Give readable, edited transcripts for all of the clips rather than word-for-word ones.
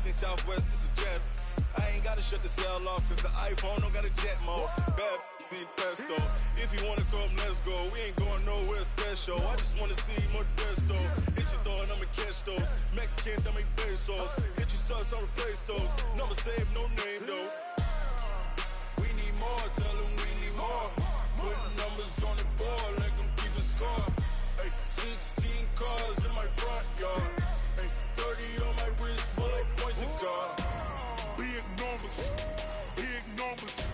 seen Southwest, this a jet. I ain't gotta shut the cell off, cause the iPhone don't got a jet mode. Bad need pesto. If you wanna come, let's go. We ain't going nowhere special. I just wanna see Modesto. Hit your thought, I'ma catch those. Mexican, don't make pesos. Hit your sus, I'll replace those. Number save, no name though. We need more, tell them we need more. Putting numbers on the board, like them keep a score. Ay, 16 cars in my front yard. Ay, 30 on my wrist, bullet points of God. Big numbers, big numbers.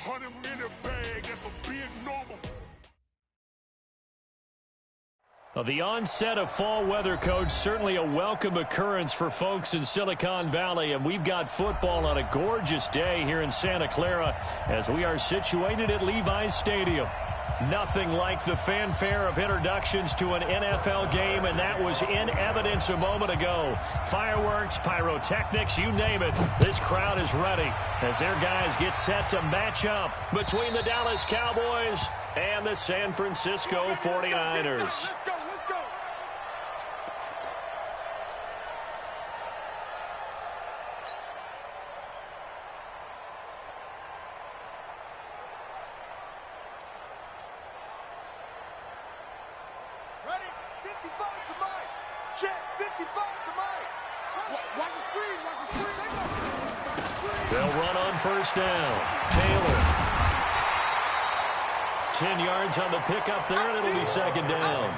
100 minute bag, that's a big number. Well, the onset of fall weather, Coach, certainly a welcome occurrence for folks in Silicon Valley, and we've got football on a gorgeous day here in Santa Clara as we are situated at Levi's Stadium. Nothing like the fanfare of introductions to an NFL game, and that was in evidence a moment ago. Fireworks, pyrotechnics, you name it. This crowd is ready as their guys get set to match up between the Dallas Cowboys and the San Francisco 49ers. They'll run on first down. Taylor. 10 yards on the pickup there, and it'll be second down.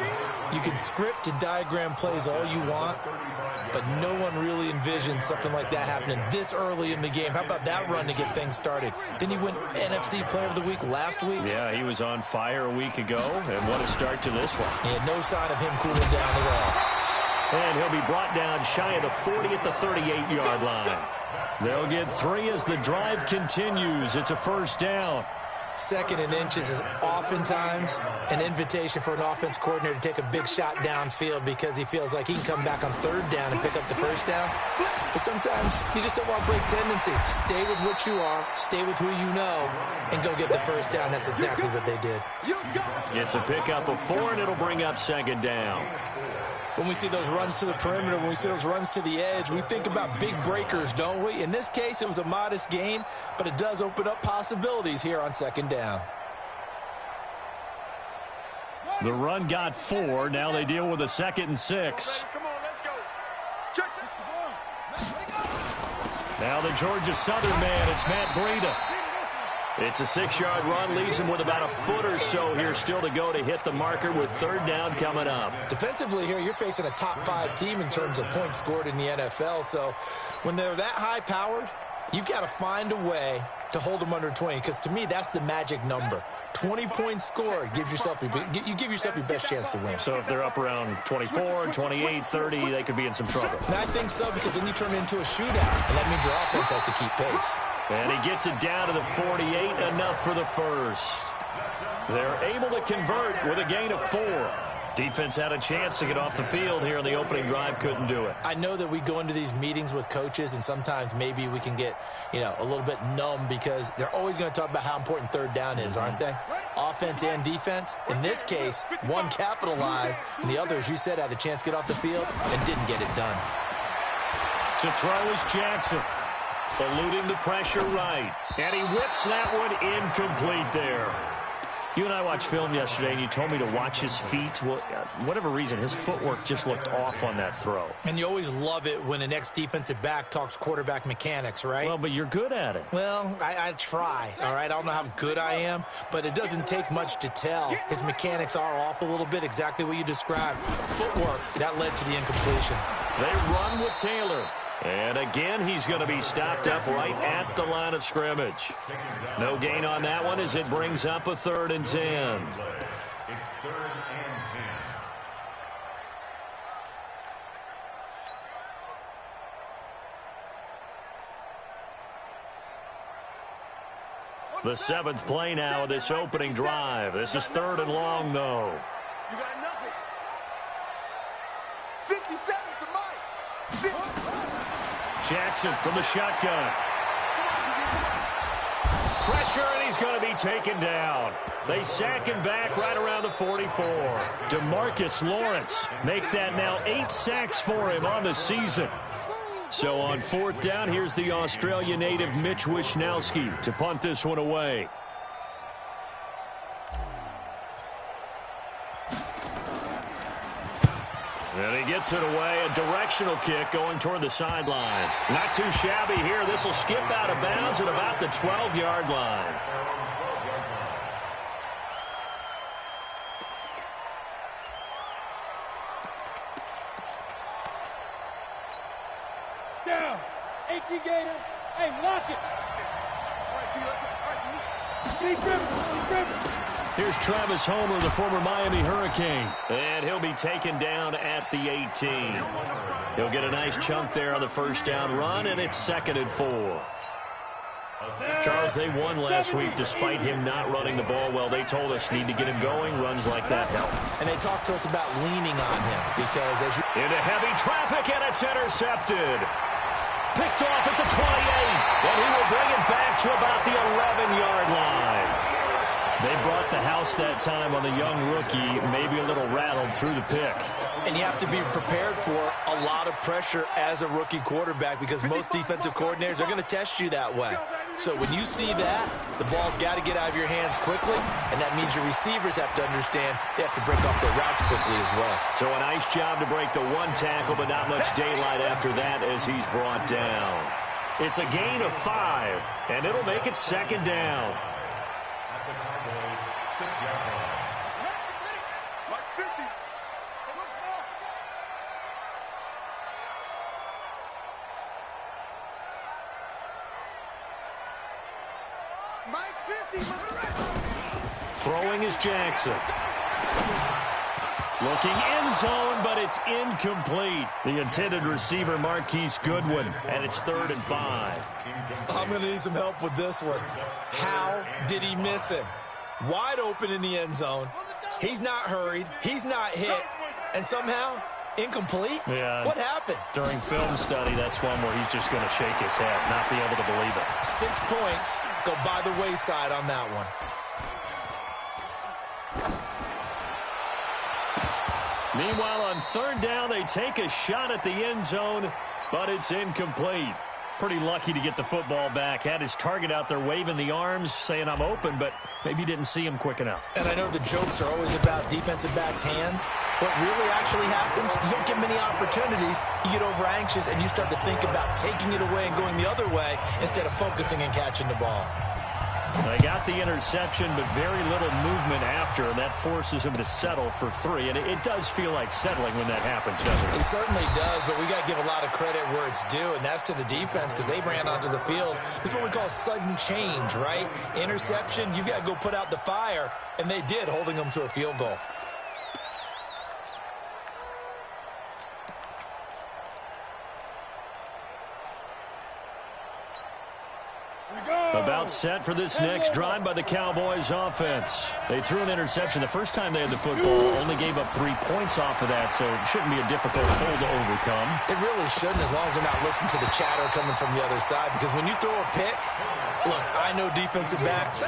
You can script and diagram plays all you want, but no one really envisions something like that happening this early in the game. How about that run to get things started? Didn't he win NFC Player of the Week last week? Yeah, he was on fire a week ago, and what a start to this one. Yeah, no sign of him cooling down at all. And he'll be brought down shy of the 40 at the 38-yard line. They'll get 3 as the drive continues. It's a first down. Second and inches is oftentimes an invitation for an offense coordinator to take a big shot downfield because he feels like he can come back on third down and pick up the first down. But sometimes you just don't want to break tendency. Stay with what you are, stay with who you know, and go get the first down. That's exactly what they did. It's a pickup of 4, and it'll bring up second down. When we see those runs to the perimeter, when we see those runs to the edge, we think about big breakers, don't we? In this case, it was a modest gain, but it does open up possibilities here on second down. The run got 4. Now they deal with a 2nd and 6. Now the Georgia Southern man, it's Matt Breida. It's a 6-yard run, leaves him with about a foot or so here still to go to hit the marker with third down coming up. Defensively here, you're facing a top-5 team in terms of points scored in the NFL, so when they're that high-powered, you've got to find a way to hold them under 20, because to me, that's the magic number. 20 points scored, you give yourself your best chance to win. So if they're up around 24, 28, 30, they could be in some trouble. I think so, because then you turn it into a shootout, and that means your offense has to keep pace. And he gets it down to the 48, enough for the first. They're able to convert with a gain of 4. Defense had a chance to get off the field here in the opening drive, couldn't do it. I know that we go into these meetings with coaches, and sometimes maybe we can get, a little bit numb because they're always going to talk about how important third down is, aren't they? Offense and defense. In this case, one capitalized, and the other, as you said, had a chance to get off the field and didn't get it done. To throw is Jackson. Eluding the pressure right. And he whips that one incomplete there. You and I watched film yesterday, and you told me to watch his feet. Well, for whatever reason, his footwork just looked off on that throw. And you always love it when an ex-defensive back talks quarterback mechanics, right? Well, but you're good at it. Well, I try, all right? I don't know how good I am, but it doesn't take much to tell. His mechanics are off a little bit, exactly what you described. Footwork, that led to the incompletion. They run with Taylor. And again, he's going to be stopped up right at the line of scrimmage. No gain on that one as it brings up a 3rd and 10. It's 3rd and 10. The 7th play now of this opening drive. This is 3rd and long, though. You got nothing. 57 to Mike. Jackson from the shotgun. Pressure, and he's going to be taken down. They sack him back right around the 44. DeMarcus Lawrence make that now 8 sacks for him on the season. So on 4th down, here's the Australia native Mitch Wishnowsky to punt this one away. And he gets it away, a directional kick going toward the sideline. Not too shabby here. This will skip out of bounds at about the 12-yard line. Down. A.T. Gator. Hey, lock it. All right, T. All right, T. Keep dribbling. Here's Travis Homer, the former Miami Hurricane. And he'll be taken down at the 18. He'll get a nice chunk there on the first down run, and it's 2nd and 4. Charles, they won last week despite him not running the ball well. They told us need to get him going. Runs like that help. And they talked to us about leaning on him because as you... Into heavy traffic, and it's intercepted. Picked off at the 28, and he will bring it back to about the 11-yard line. They brought the house that time on the young rookie, maybe a little rattled through the pick. And you have to be prepared for a lot of pressure as a rookie quarterback because most defensive coordinators are going to test you that way. So when you see that, the ball's got to get out of your hands quickly, and that means your receivers have to understand they have to break off their routes quickly as well. So a nice job to break the one tackle, but not much daylight after that as he's brought down. It's a gain of 5, and it'll make it 2nd down. Throwing is Jackson. Looking end zone, but it's incomplete. The intended receiver, Marquise Goodwin, and it's 3rd and 5. I'm going to need some help with this one. How did he miss him? Wide open in the end zone. He's not hurried. He's not hit. And somehow, incomplete? Yeah. What happened? During film study, that's one where he's just going to shake his head, not be able to believe it. 6 points go by the wayside on that one. Meanwhile, on 3rd down, they take a shot at the end zone, but it's incomplete. Pretty lucky to get the football back. Had his target out there waving the arms, saying I'm open, but maybe didn't see him quick enough. And I know the jokes are always about defensive backs' hands. What really actually happens, you don't get many opportunities. You get over anxious, and you start to think about taking it away and going the other way instead of focusing and catching the ball. They got the interception, but very little movement after, and that forces him to settle for 3. And it does feel like settling when that happens, doesn't it? It certainly does, but we got to give a lot of credit where it's due, and that's to the defense because they ran onto the field. This is what we call sudden change, right? Interception, you got to go put out the fire, and they did, holding them to a field goal. About set for this next drive by the Cowboys offense. They threw an interception the first time they had the football, only gave up 3 points off of that, so it shouldn't be a difficult hole to overcome. It really shouldn't, as long as they're not listening to the chatter coming from the other side, because when you throw a pick, look, I know defensive backs,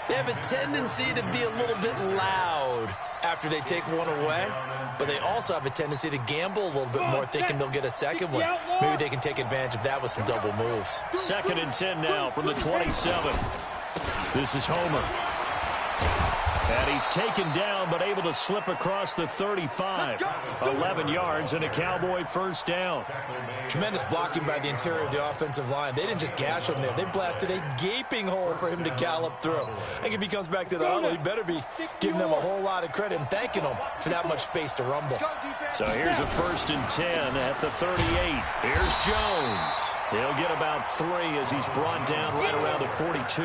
they have a tendency to be a little bit loud after they take one away, but they also have a tendency to gamble a little bit more, thinking they'll get a second one. Maybe they can take advantage of that with some double moves. 2nd and 10 now from the 27. This is Homer. And he's taken down, but able to slip across the 35. 11 yards and a Cowboy first down. Tremendous blocking by the interior of the offensive line. They didn't just gash him there. They blasted a gaping hole for him to gallop through. I think if he comes back to the huddle, he better be giving them a whole lot of credit and thanking them for that much space to rumble. So here's a 1st and 10 at the 38. Here's Jones. He'll get about 3 as he's brought down right around the 42.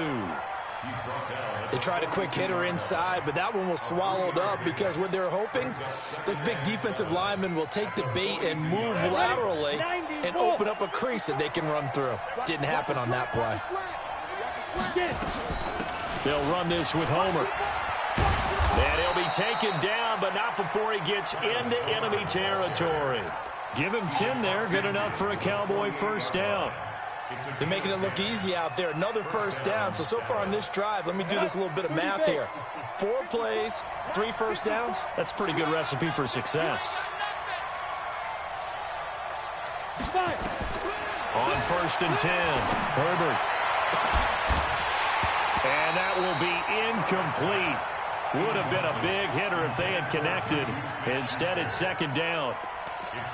They tried a quick hitter inside, but that one was swallowed up because what they're hoping, those big defensive linemen will take the bait and move laterally and open up a crease that they can run through. Didn't happen on that play. They'll run this with Homer. And he'll be taken down, but not before he gets into enemy territory. Give him 10 there, good enough for a Cowboy first down. They're making it look easy out there. Another first down. So far on this drive, let me do this little bit of math here. 4 plays, 3 first downs. That's a pretty good recipe for success. On 1st and 10, Herbert. And that will be incomplete. Would have been a big hitter if they had connected. Instead, it's 2nd down.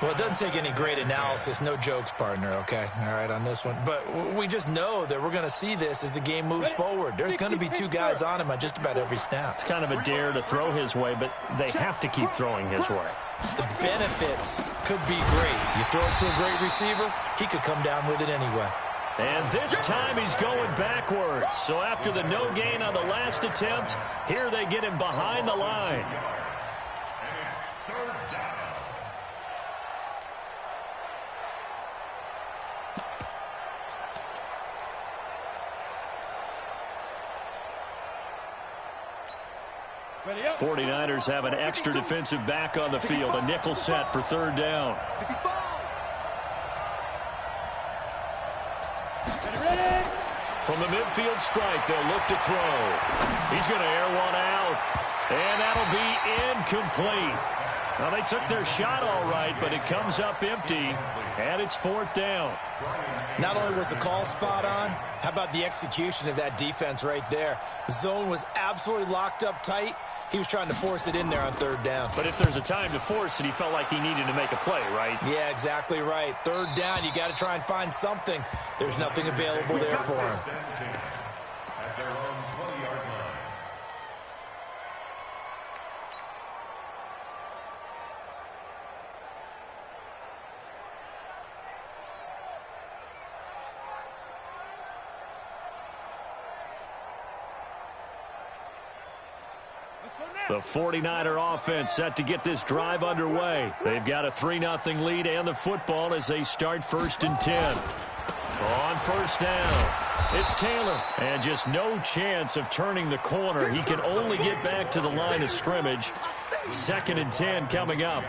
Well, it doesn't take any great analysis. No jokes, partner, okay? All right, on this one. But we just know that we're going to see this as the game moves forward. There's going to be 2 guys on him on just about every snap. It's kind of a dare to throw his way, but they have to keep throwing his way. The benefits could be great. You throw it to a great receiver, he could come down with it anyway. And this time he's going backwards. So after the no gain on the last attempt, here they get him behind the line. Ready up. 49ers have an extra defensive back on the field, a nickel set for 3rd down. Ready. From the midfield stripe, they'll look to throw. He's going to air one out, and that'll be incomplete. Now, they took their shot all right, but it comes up empty, and it's 4th down. Not only was the call spot on, how about the execution of that defense right there? The zone was absolutely locked up tight. He was trying to force it in there on 3rd down. But if there's a time to force it, he felt like he needed to make a play, right? Yeah, exactly right. 3rd down, you got to try and find something. There's nothing available there for him. The 49er offense set to get this drive underway. They've got a 3-0 lead and the football as they start 1st and 10. On 1st down, it's Taylor. And just no chance of turning the corner. He can only get back to the line of scrimmage. 2nd and 10 coming up.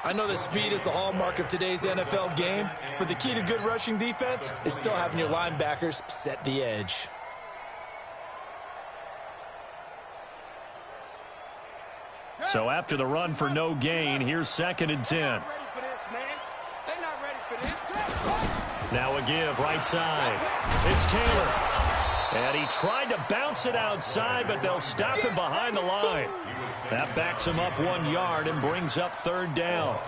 I know that speed is the hallmark of today's NFL game, but the key to good rushing defense is still having your linebackers set the edge. So after the run for no gain, here's 2nd and 10. Now a give right side. It's Taylor. And he tried to bounce it outside, but they'll stop him behind the line. That backs him up 1 yard and brings up 3rd down.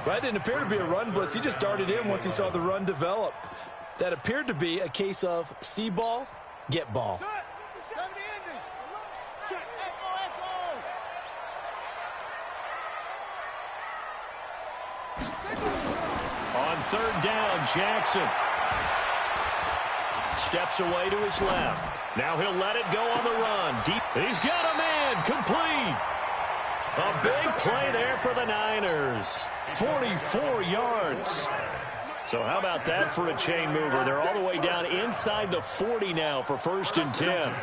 That didn't appear to be a run blitz. He just darted in once he saw the run develop. That appeared to be a case of see ball, get ball. On 3rd down, Jackson steps away to his left. Now he'll let it go on the run. Deep. He's got a man. Complete. A big play there for the Niners. 44 yards. So how about that for a chain mover? They're all the way down inside the 40 now for 1st and 10.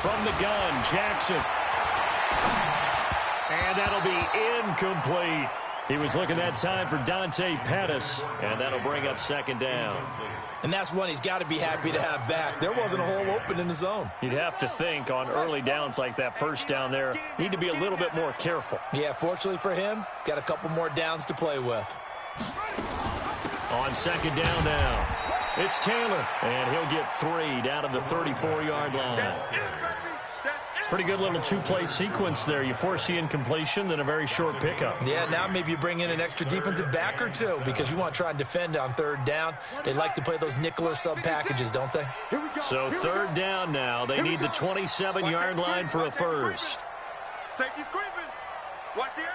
From the gun, Jackson. And that'll be incomplete. He was looking that time for Dante Pettis, and that'll bring up 2nd down. And that's one he's got to be happy to have back. There wasn't a hole open in the zone. You'd have to think on early downs like that 1st down there, need to be a little bit more careful. Yeah, fortunately for him, got a couple more downs to play with. On 2nd down now, it's Taylor, and he'll get 3 down to the 34-yard line. Pretty good little 2-play sequence there. You force the incompletion, then a very short pickup. Yeah, now maybe you bring in an extra defensive back or 2 because you want to try and defend on 3rd down. They like to play those nickel or sub packages, don't they? So 3rd down now. They need the 27-yard line for a first. Safety's creeping. Watch the edge.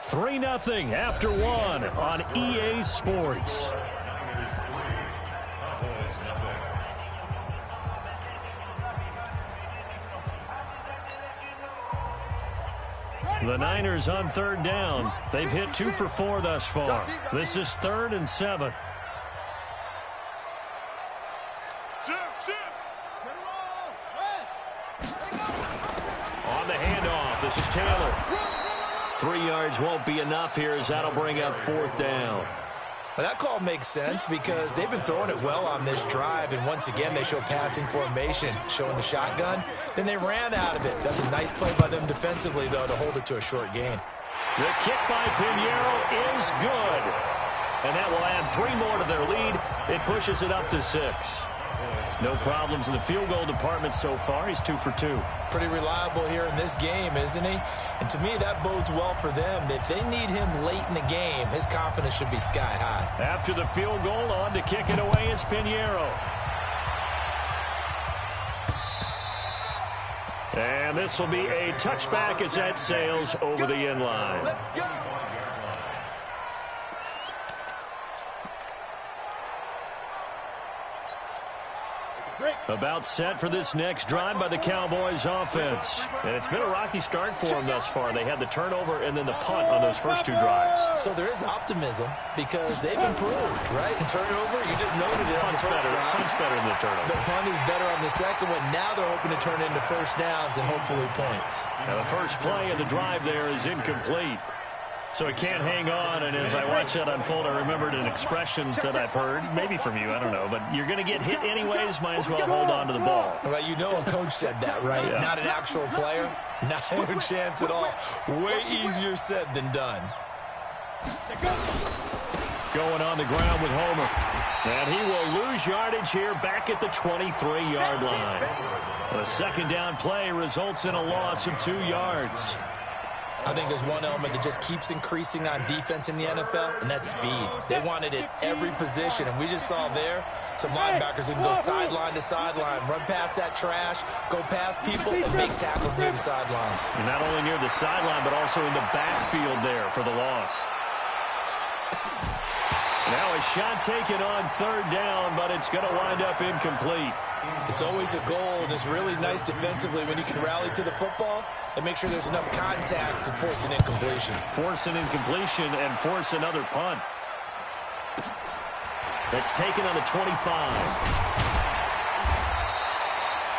3-0 after 1 on EA Sports. The Niners on 3rd down. They've hit 2 for 4 thus far. This is 3rd and 7. On the handoff, this is Taylor. 3 yards won't be enough here as that'll bring up 4th down. Well, that call makes sense because they've been throwing it well on this drive, and once again they show passing formation, showing the shotgun. Then they ran out of it. That's a nice play by them defensively, though, to hold it to a short gain. The kick by Piñeiro is good. And that will add 3 more to their lead. It pushes it up to 6. No problems in the field goal department so far. He's 2 for 2. Pretty reliable here in this game, isn't he? And to me, that bodes well for them. If they need him late in the game, his confidence should be sky high. After the field goal, on to kick it away is Piñeiro. And this will be a touchback as that sails over the end line. Let's go. About set for this next drive by the Cowboys offense. And it's been a rocky start for them thus far. They had the turnover and then the punt on those first 2 drives. So there is optimism because they've improved, right? And turnover, you just noted it. Punt's better than the turnover. The punt is better on the second one. Now they're hoping to turn it into first downs and hopefully points. Now the first play of the drive there is incomplete. So it can't hang on, and as I watch that unfold, I remembered an expression that I've heard, maybe from you, I don't know, but you're going to get hit anyways, might as well hold on to the ball. Well, you know a coach said that, right? Yeah. Not an actual player. No chance at all. Way easier said than done. Going on the ground with Homer. And he will lose yardage here back at the 23-yard line. The second down play results in a loss of 2 yards. I think there's one element that just keeps increasing on defense in the NFL, and that's speed. They want it at every position, and we just saw there some linebackers who can go sideline to sideline, run past that trash, go past people, and make tackles near the sidelines. And not only near the sideline, but also in the backfield there for the loss. Now a shot taken on 3rd down, but it's going to wind up incomplete. It's always a goal, and it's really nice defensively when you can rally to the football and make sure there's enough contact to force an incompletion. Force an incompletion and force another punt. That's taken on the 25.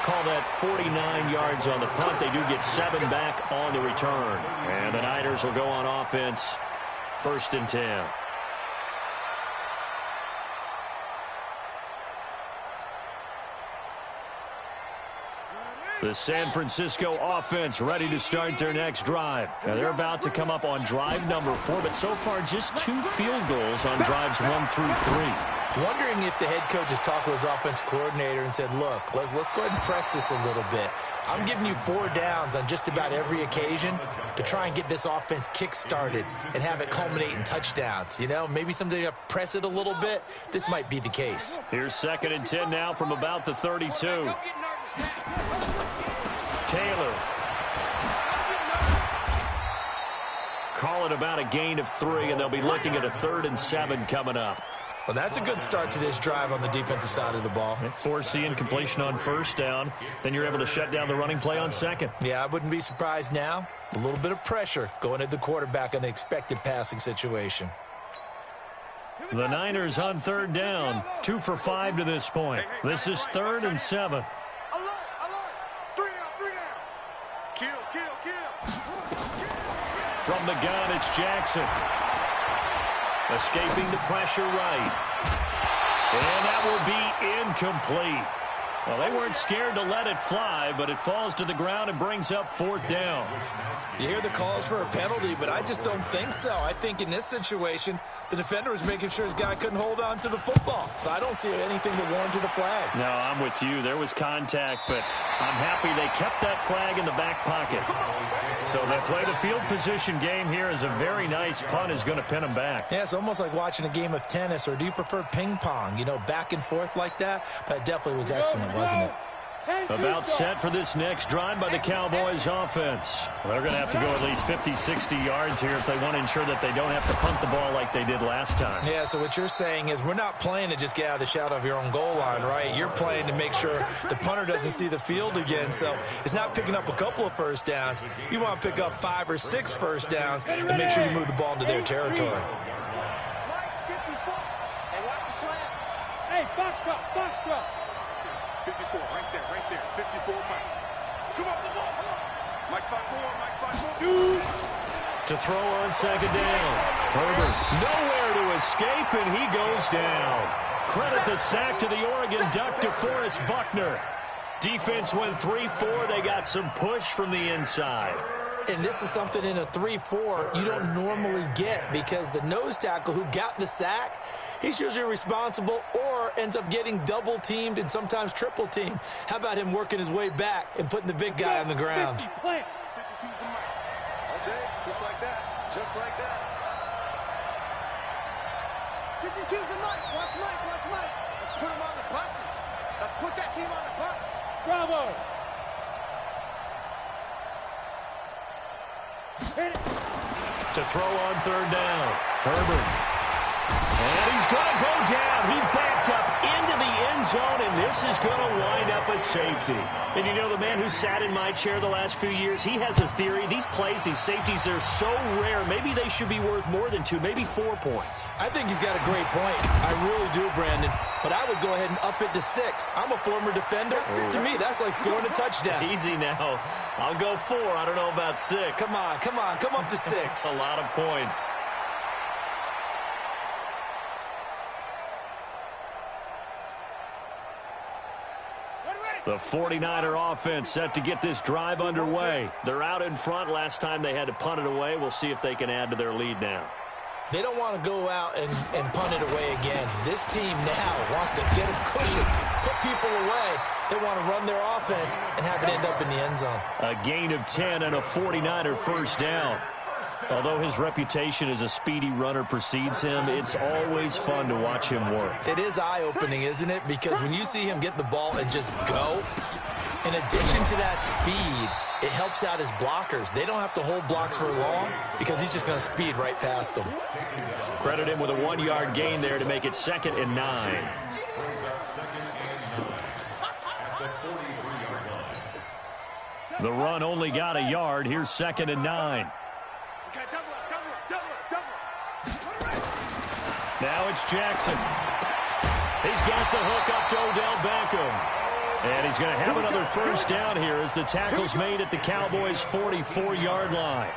Call that 49 yards on the punt. They do get 7 back on the return. And the Niners will go on offense, 1st and 10. The San Francisco offense ready to start their next drive. Now they're about to come up on drive number 4, but so far just 2 field goals on drives 1 through 3. Wondering if the head coach has talked with his offense coordinator and said, look, let's go ahead and press this a little bit. I'm giving you 4 downs on just about every occasion to try and get this offense kick-started and have it culminate in touchdowns. You know, maybe someday press it a little bit. This might be the case. Here's 2nd and 10 now from about the 32. Taylor. Call it about a gain of 3, and they'll be looking at a 3rd and 7 coming up. Well, that's a good start to this drive on the defensive side of the ball. Force the incompletion on 1st down. Then you're able to shut down the running play on 2nd. Yeah, I wouldn't be surprised now. A little bit of pressure going at the quarterback in an expected passing situation. The Niners on 3rd down. 2 for 5 to this point. This is 3rd and 7. From the gun, it's Jackson. Escaping the pressure right. And that will be incomplete. Well, they weren't scared to let it fly, but it falls to the ground and brings up 4th down. You hear the calls for a penalty, but I just don't think so. I think in this situation, the defender was making sure his guy couldn't hold on to the football. So I don't see anything to warrant to the flag. No, I'm with you. There was contact, but I'm happy they kept that flag in the back pocket. So they played a field position game here as a very nice punt is going to pin them back. Yeah, it's almost like watching a game of tennis, or do you prefer ping pong? You know, back and forth like that? But it definitely was excellent, wasn't it? About set for this next drive by the Cowboys offense. They're going to have to go at least 50, 60 yards here if they want to ensure that they don't have to punt the ball like they did last time. Yeah, so what you're saying is we're not playing to just get out of the shadow of your own goal line, right? You're playing to make sure the punter doesn't see the field again. So it's not picking up a couple of 1st downs. You want to pick up 5 or 6 1st downs and make sure you move the ball into their territory. Hey, Foxtrot. 54, right there. 54, Mike. Come on, the ball. Mike 5-4. Shoot. To throw on second down. Herbert nowhere to escape, and he goes down. Credit the sack to the Oregon Duck, DeForest Buckner. Defense went 3-4. They got some push from the inside. And this is something in a 3-4 you don't normally get, because the nose tackle who got the sack, he's usually responsible or ends up getting double-teamed and sometimes triple-teamed. How about him working his way back and putting the big guy on the ground? 50, plant. 52's the mic. All day, just like that. Just like that. 52's the mic. Watch Mike. Watch Mike. Let's put him on the buses. Let's put that team on the bus. Bravo. Hit it. To throw on third down. Herbert. And he's going to go down. He backed up into the end zone, and this is going to wind up a safety. And you know, the man who sat in my chair the last few years, he has a theory. These plays, these safeties, they're so rare. Maybe they should be worth more than 2, maybe 4 points. I think he's got a great point. I really do, Brandon. But I would go ahead and up it to 6. I'm a former defender. To me, that's like scoring a touchdown. Easy now. I'll go 4. I don't know about 6. Come on. Come up to 6. A lot of points. The 49er offense set to get this drive underway. They're out in front. Last time they had to punt it away. We'll see if they can add to their lead now. They don't want to go out and punt it away again. This team now wants to get a cushion, put people away. They want to run their offense and have it end up in the end zone. A gain of 10 and a 49er first down. Although his reputation as a speedy runner precedes him, it's always fun to watch him work. It is eye-opening, isn't it? Because when you see him get the ball and just go, in addition to that speed, it helps out his blockers. They don't have to hold blocks for long because he's just going to speed right past them. Credit him with a 1-yard gain there to make it 2nd and 9. The run only got a yard. Here's 2nd and 9. Now it's Jackson. He's got the hook up to Odell Beckham. And he's going to have another first down here as the tackle's made at the Cowboys' 44-yard line.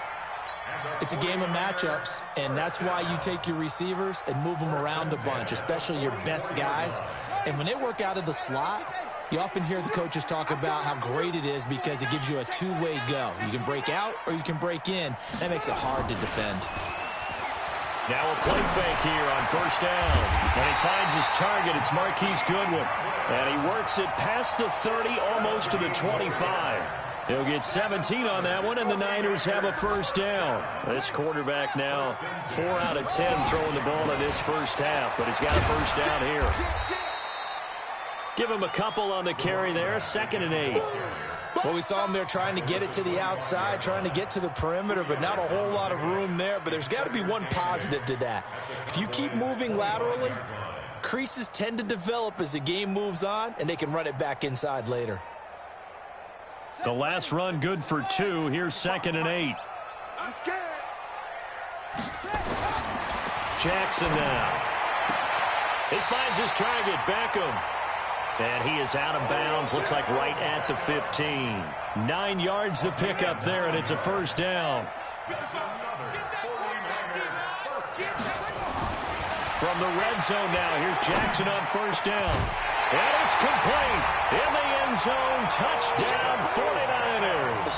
It's a game of matchups, and that's why you take your receivers and move them around a bunch, especially your best guys. And when they work out of the slot, you often hear the coaches talk about how great it is because it gives you a two-way go. You can break out or you can break in. That makes it hard to defend. Now a play fake here on first down. And he finds his target. It's Marquise Goodwin. And he works it past the 30, almost to the 25. He'll get 17 on that one, and the Niners have a first down. This quarterback now 4 out of 10 throwing the ball in this first half, but he's got a first down here. Give him a couple on the carry there, 2nd and 8. Well, we saw him there trying to get it to the outside, trying to get to the perimeter, but not a whole lot of room there. But there's got to be one positive to that. If you keep moving laterally, creases tend to develop as the game moves on, and they can run it back inside later. The last run good for 2. Here's 2nd and 8. I'm scared. Jackson now. He finds his target, Beckham. And he is out of bounds, looks like right at the 15. 9 yards to pick up there, and it's a first down. From the red zone now, here's Jackson on first down. And it's complete. In the end zone, touchdown 49ers.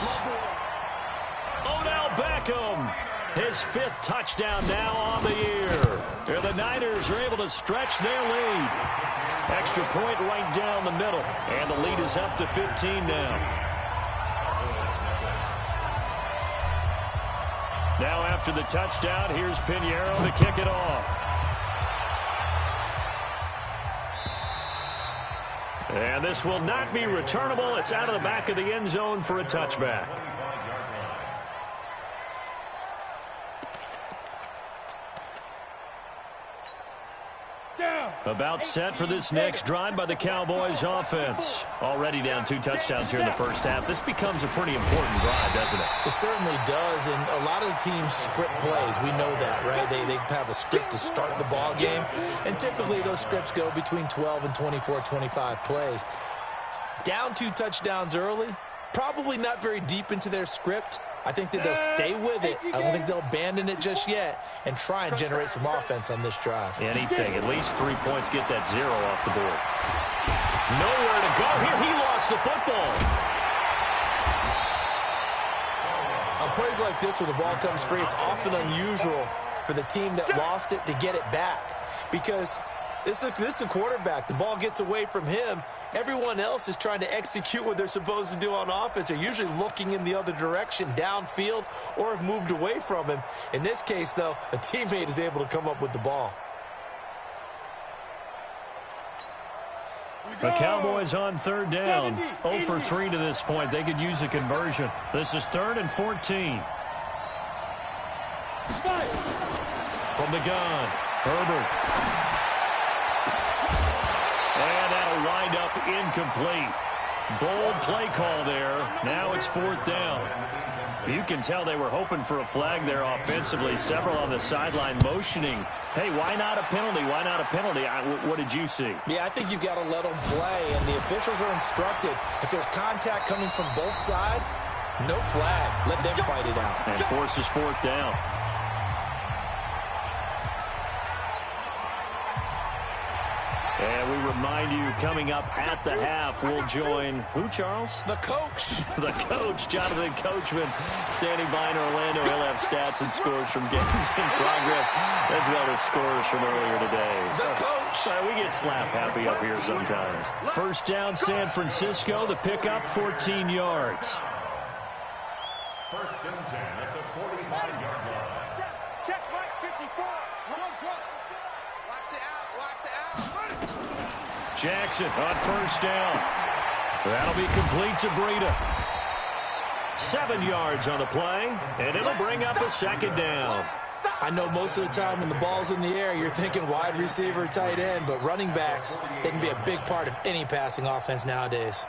Odell Beckham, his 5th touchdown now on the year. And the Niners are able to stretch their lead. Extra point right down the middle. And the lead is up to 15 now. Now after the touchdown, here's Pinheiro to kick it off. And this will not be returnable. It's out of the back of the end zone for a touchback. About set for this next drive by the Cowboys offense. Already down 2 touchdowns here in the first half. This becomes a pretty important drive, doesn't it? It certainly does, and a lot of the teams script plays. We know that, right? They have a script to start the ball game, and typically those scripts go between 12 and 24, 25 plays. Down 2 touchdowns early, probably not very deep into their script, I think that they'll stay with it. I don't think they'll abandon it just yet and try and generate some offense on this drive. Anything. At least 3 points, get that 0 off the board. Nowhere to go here. He lost the football. On plays like this, when the ball comes free, it's often unusual for the team that lost it to get it back, because this is a quarterback. The ball gets away from him. Everyone else is trying to execute what they're supposed to do on offense. They're usually looking in the other direction, downfield, or have moved away from him. In this case, though, a teammate is able to come up with the ball. The Cowboys on third down. 0 for 3 to this point. They could use a conversion. This is 3rd and 14. From the gun, Herbert. And that'll wind up incomplete. Bold play call there. Now it's 4th down. You can tell they were hoping for a flag there offensively. Several on the sideline motioning. Hey, why not a penalty? Why not a penalty? What did you see? Yeah, I think you've got to let them play, and the officials are instructed. If there's contact coming from both sides, no flag. Let them fight it out. And forces 4th down. And we remind you, coming up at the half, we'll join who, Charles? The coach. The coach, Jonathan Coachman, standing by in Orlando. He'll have stats and scores from games in progress, as well as scores from earlier today. The coach. We get slap happy up here sometimes. 1st down, San Francisco. The pickup, 14 yards. 1st and 10 at the 45-yard line. Check right 54. Watch the out. Watch the out. Jackson on 1st down. That'll be complete to Breida. 7 yards on the play, and it'll bring up a 2nd down. I know most of the time when the ball's in the air, you're thinking wide receiver, tight end, but running backs, they can be a big part of any passing offense nowadays.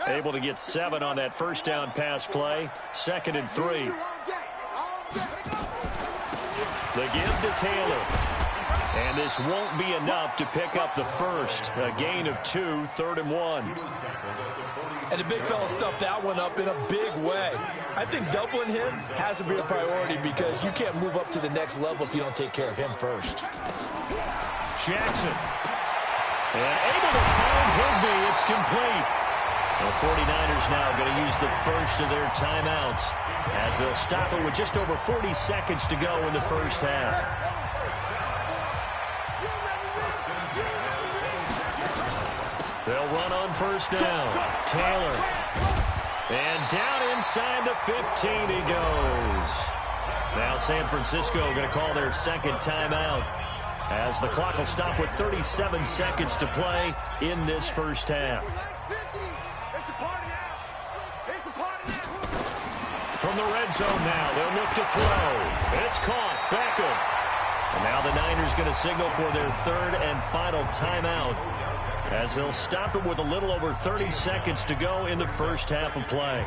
Able to get 7 on that 1st down pass play. 2nd and 3. The give to Taylor. And this won't be enough to pick up the first. A gain of 2, 3rd and 1. And the big fella stuffed that one up in a big way. I think doubling him has to be a priority, because you can't move up to the next level if you don't take care of him first. Jackson. And able to find Higbee. It's complete. The 49ers now going to use the first of their timeouts as they'll stop it with just over 40 seconds to go in the 1st half. They'll run on 1st down. Taylor. And down inside the 15 he goes. Now San Francisco going to call their 2nd timeout as the clock will stop with 37 seconds to play in this 1st half. From the red zone now, they'll look to throw. It's caught. Beckham. And now the Niners going to signal for their 3rd and final timeout as they'll stop it with a little over 30 seconds to go in the 1st half of play.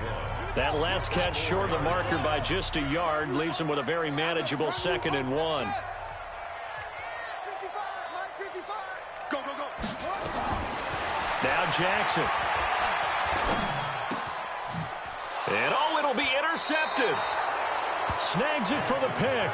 That last catch short of the marker by just a yard leaves them with a very manageable 2nd and 1. Go, go, go. Now Jackson. And it'll be intercepted. Snags it for the pick.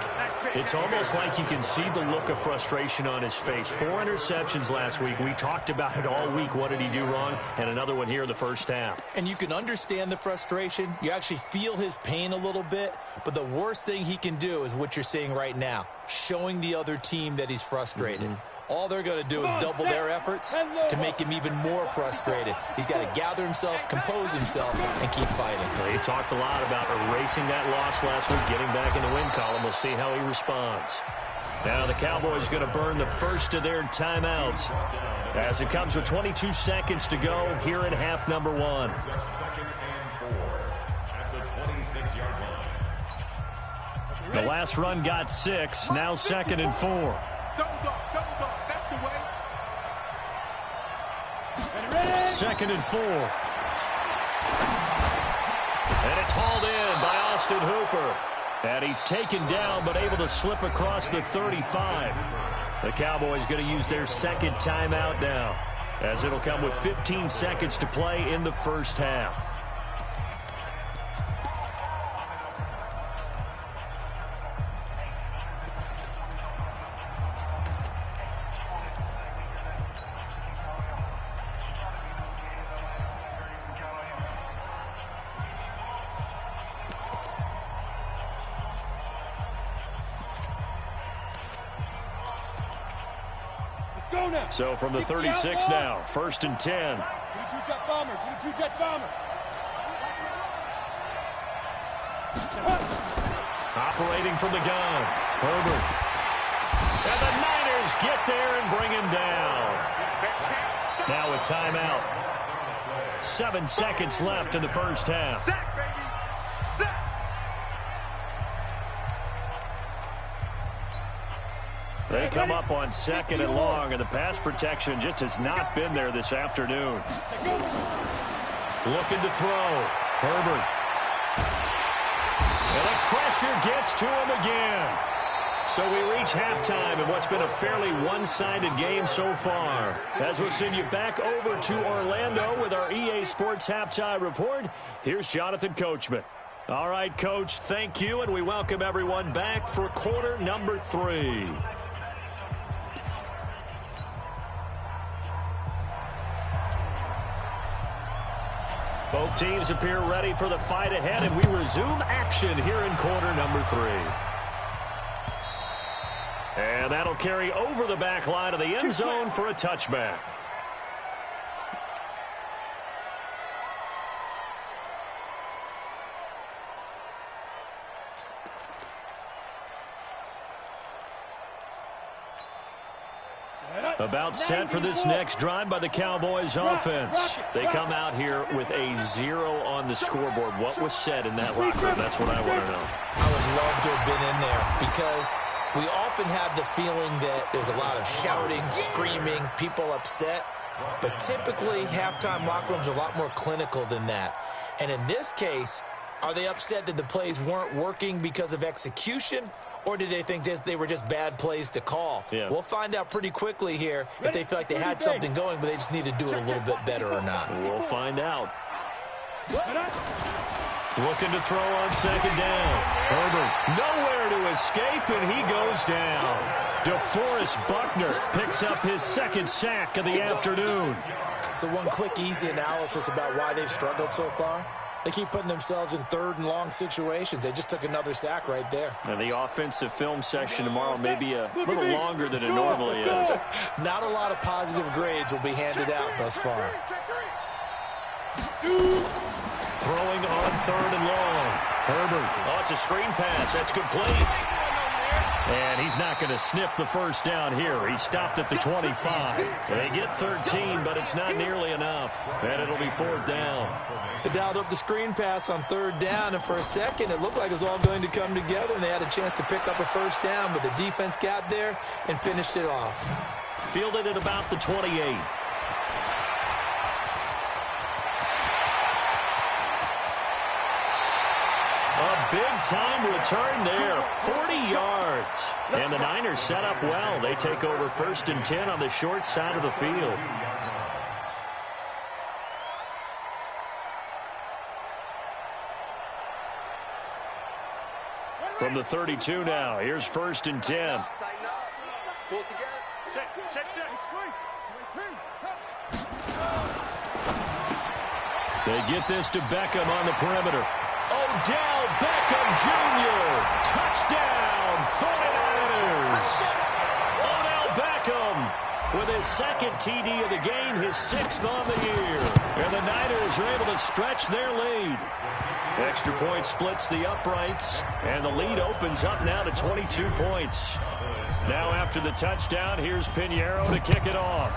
It's almost like you can see the look of frustration on his face. 4 interceptions last week. We talked about it all week. What did he do wrong? And another one here in the 1st half. And you can understand the frustration. You actually feel his pain a little bit. But the worst thing he can do is what you're seeing right now, showing the other team that he's frustrated. All they're going to do is double their efforts to make him even more frustrated. He's got to gather himself, compose himself, and keep fighting. Well, he talked a lot about erasing that loss last week, getting back in the win column. We'll see how he responds. Now the Cowboys going to burn the first of their timeouts as it comes with 22 seconds to go here in half number 1. 2nd and 4 at the 26-yard line. The last run got 6. Now 2nd and 4. Double dog, that's the way. 2nd and 4. And it's hauled in by Austin Austin Hooper. And he's taken down but able to slip across the 35. The Cowboys going to use their second timeout now, as it'll come with 15 seconds to play in the first half. So from the 36 now, 1st and 10. Jet bombers. Jet bombers. Operating from the gun, Herbert. And the Niners get there and bring him down. Now a timeout. 7 seconds left in the first half. They come up on 2nd and long, and the pass protection just has not been there this afternoon. Looking to throw. Herbert. And the pressure gets to him again. So we reach halftime in what's been a fairly one-sided game so far. As we'll send you back over to Orlando with our EA Sports Halftime Report, here's Jonathan Coachman. All right, Coach, thank you, and we welcome everyone back for quarter number 3. Both teams appear ready for the fight ahead, and we resume action here in quarter number 3. And that'll carry over the back line of the end zone for a touchback. About set for this next drive by the Cowboys offense. They come out here with a 0 on the scoreboard. What was said in that locker room? That's what I want to know. I would love to have been in there, because we often have the feeling that there's a lot of shouting, screaming, people upset. But typically, halftime locker rooms are a lot more clinical than that. And in this case, are they upset that the plays weren't working because of execution? Or did they think they were just bad plays to call? Yeah. We'll find out pretty quickly here if they feel like they had something going, but they just need to do it a little bit better or not. We'll find out. Looking to throw on 2nd down. Herbert nowhere to escape, and he goes down. DeForest Buckner picks up his 2nd sack of the afternoon. So one quick, easy analysis about why they've struggled so far. They keep putting themselves in 3rd and long situations. They just took another sack right there. And the offensive film session tomorrow may be a little longer than it normally is. Not a lot of positive grades will be handed out thus far. Throwing on 3rd and long. Herbert. Oh, it's a screen pass. That's complete. And he's not going to sniff the first down here. He stopped at the 25. They get 13, but it's not nearly enough. And it'll be 4th down. They dialed up the screen pass on 3rd down, and for a second it looked like it was all going to come together, and they had a chance to pick up a first down, but the defense got there and finished it off. Fielded at about the 28. A big-time return there, 40 yards. And the Niners set up well. They take over 1st and 10 on the short side of the field. From the 32 now, here's 1st and 10. They get this to Beckham on the perimeter. Odell Beckham Jr. Touchdown, 49ers. Odell Beckham with his 2nd TD of the game, his 6th on the year. And the Niners are able to stretch their lead. Extra point splits the uprights, and the lead opens up now to 22 points. Now after the touchdown, here's Pinheiro to kick it off.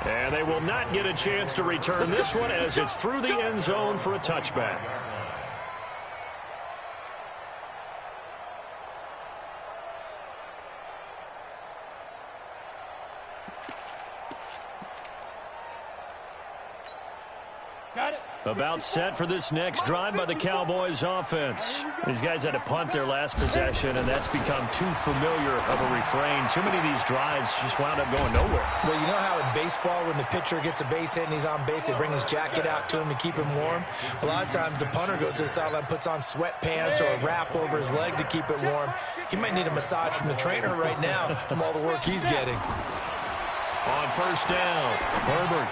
And they will not get a chance to return this one as it's through the end zone for a touchback. About set for this next drive by the Cowboys offense. These guys had to punt their last possession, and that's become too familiar of a refrain. Too many of these drives just wound up going nowhere. Well, you know how in baseball when the pitcher gets a base hit and he's on base, they bring his jacket out to him to keep him warm? A lot of times the punter goes to the sideline, puts on sweatpants or a wrap over his leg to keep it warm. He might need a massage from the trainer right now from all the work he's getting. On first down, Herbert.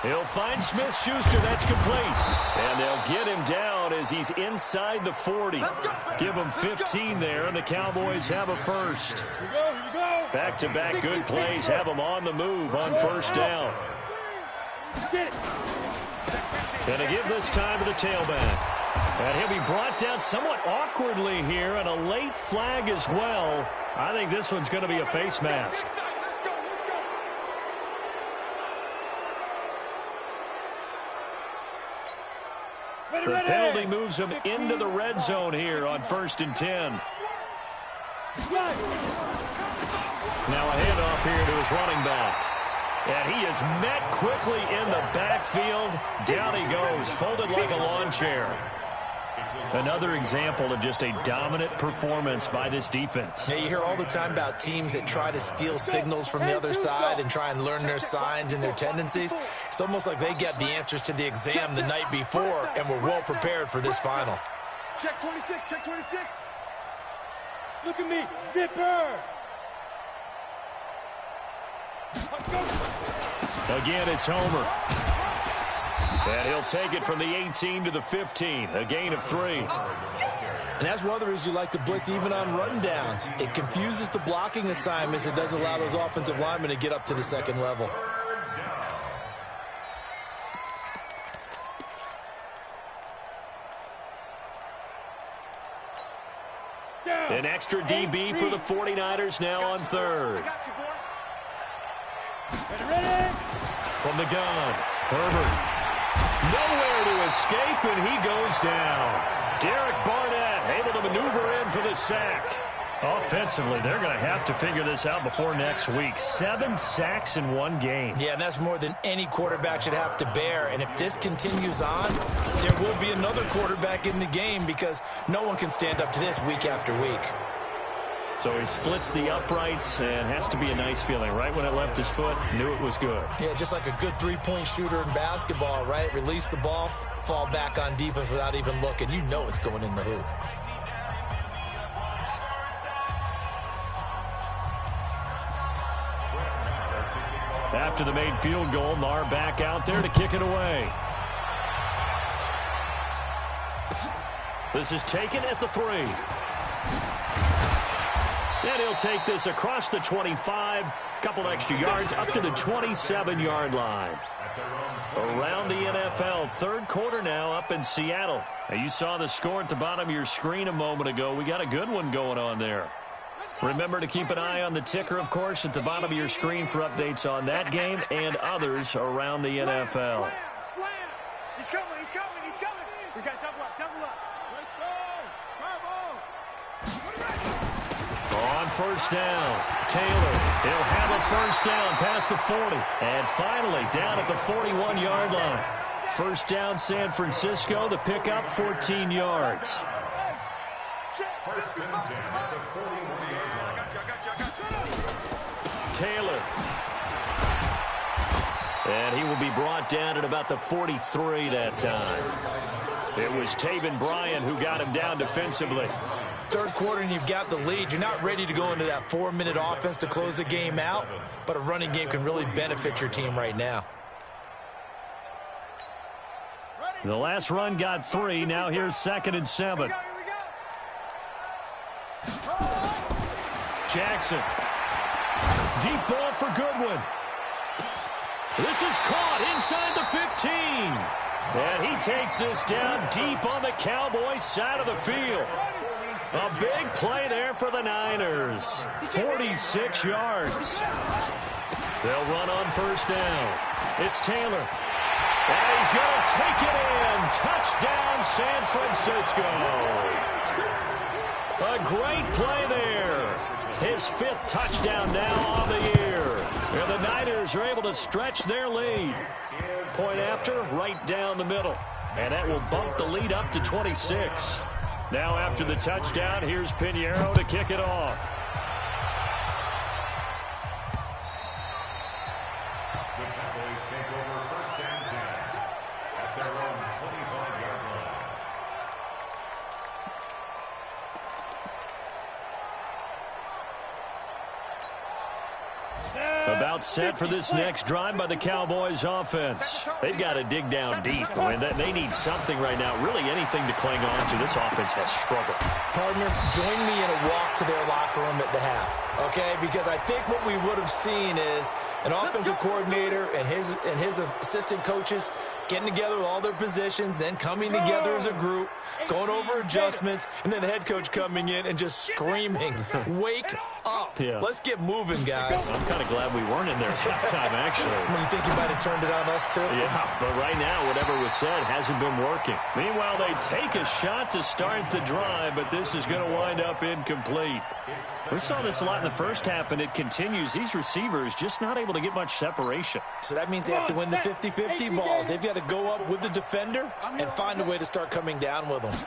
He'll find Smith-Schuster. That's complete. And they'll get him down as he's inside the 40. Give him 15 there, and the Cowboys have a first. Back-to-back good plays have them on the move on first down. And to give this time to the tailback. And he'll be brought down somewhat awkwardly here, and a late flag as well. I think this one's going to be a face mask. The penalty moves him into the red zone here on 1st and 10. Now a handoff here to his running back. And he is met quickly in the backfield. Down he goes, folded like a lawn chair. Another example of just a dominant performance by this defense. Yeah, you hear all the time about teams that try to steal signals from the other side and try and learn their signs and their tendencies. It's almost like they get the answers to the exam the night before and were well prepared for this final. Check 26, check 26. Look at me, zipper. Again, it's Homer. And he'll take it from the 18 to the 15, a gain of 3. And that's one of the reasons you like to blitz even on rundowns. It confuses the blocking assignments. It doesn't allow those offensive linemen to get up to the second level. An extra DB for the 49ers now on 3rd. From the gun, Herbert. Nowhere to escape, and he goes down. Derek Barnett able to maneuver in for the sack. Offensively, they're going to have to figure this out before next week. 7 sacks in one game. Yeah, and that's more than any quarterback should have to bear. And if this continues on, there will be another quarterback in the game because no one can stand up to this week after week. So he splits the uprights and has to be a nice feeling. Right when it left his foot, knew it was good. Yeah, just like a good three-point shooter in basketball, right? Release the ball, fall back on defense without even looking. You know it's going in the hoop. After the made field goal, Maher back out there to kick it away. This is taken at the 3. And he'll take this across the 25, couple extra yards up to the 27-yard line. Around the NFL, 3rd quarter now up in Seattle. Now you saw the score at the bottom of your screen a moment ago. We got a good one going on there. Remember to keep an eye on the ticker, of course, at the bottom of your screen for updates on that game and others around the NFL. Slam. He's coming, he's coming, he's coming. We got double up, double up. On first down, Taylor. He'll have a first down past the 40. And finally, down at the 41-yard line. First down, San Francisco. The pickup, 14 yards. Taylor. And he will be brought down at about the 43 that time. It was Taven Bryan who got him down defensively. 3rd quarter and you've got the lead. You're not ready to go into that 4-minute offense to close the game out, but a running game can really benefit your team right now. The last run got 3. Now here's 2nd and 7. Jackson. Deep ball for Goodwin. This is caught inside the 15. And he takes this down deep on the Cowboys side of the field. A big play there for the Niners. 46 yards. They'll run on first down. It's Taylor. And he's going to take it in. Touchdown, San Francisco. A great play there. His 5th touchdown now on the year. And the Niners are able to stretch their lead. Point after, right down the middle. And that will bump the lead up to 26. Now after the touchdown, here's Pinheiro to kick it off. The Cowboys take over first and 10 at their own 25-yard line. About set for this next drive by the Cowboys offense. They've got to dig down deep. I mean, they need something right now, really anything to cling on to. This offense has struggled. Partner, join me in a walk to their locker room at the half, okay? Because I think what we would have seen is an offensive coordinator and his assistant coaches getting together with all their positions, then coming together as a group, going over adjustments, and then the head coach coming in and just screaming, wake up. Yeah. Let's get moving, guys. I'm kind of glad we weren't in there at halftime, actually. You think you might have turned it on us, too? Yeah, but right now, whatever was said hasn't been working. Meanwhile, they take a shot to start the drive, but this is going to wind up incomplete. We saw this a lot in the first half, and it continues. These receivers just not able to get much separation. So that means they have to win the 50-50 balls. They've got to go up with the defender and find a way to start coming down with them.